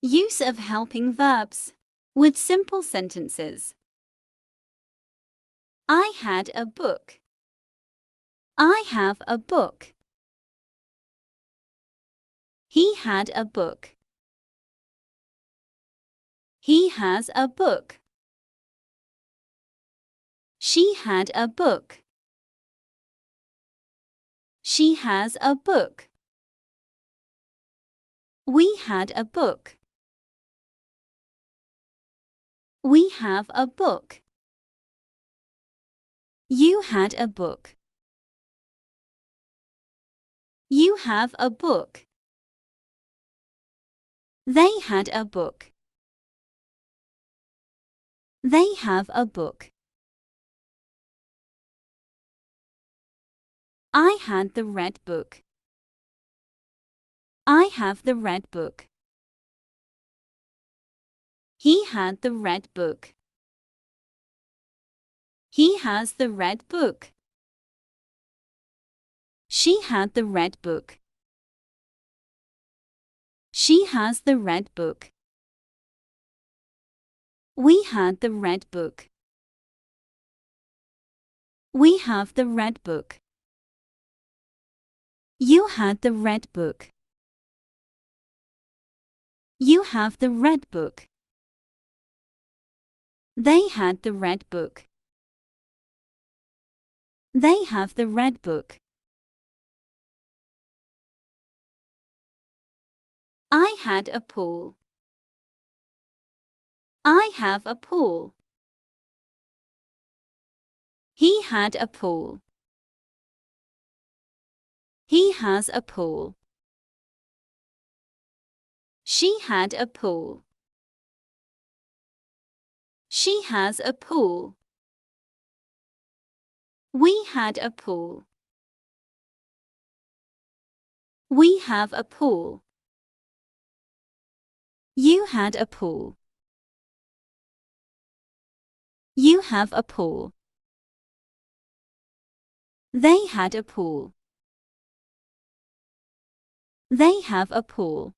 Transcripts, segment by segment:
Use of helping verbs with simple sentences. I had a book. I have a book. He had a book. He has a book. She had a book. She has a book. We had a book. We have a book. You had a book. You have a book. They had a book. They have a book. I had the red book. I have the red book. He had the red book. He has the red book. She had the red book. She has the red book. We had the red book. We have the red book. You had the red book. You have the red book. They had the red book. They have the red book. I had a pool. I have a pool. He had a pool. He has a pool. She had a pool. She has a pool. We had a pool. We have a pool. You had a pool. You have a pool. They had a pool. They have a pool.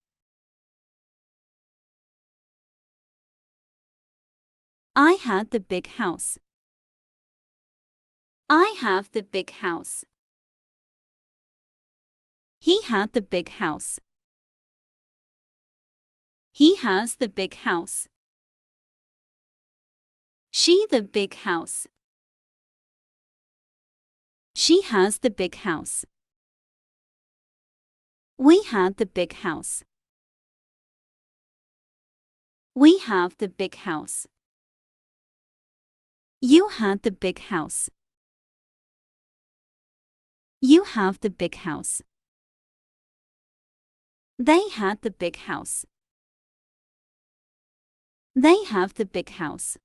I had the big house. I have the big house. He had the big house. He has the big house. She the big house. She has the big house. We had the big house. We have the big house. You had the big house. You have the big house. They had the big house. They have the big house.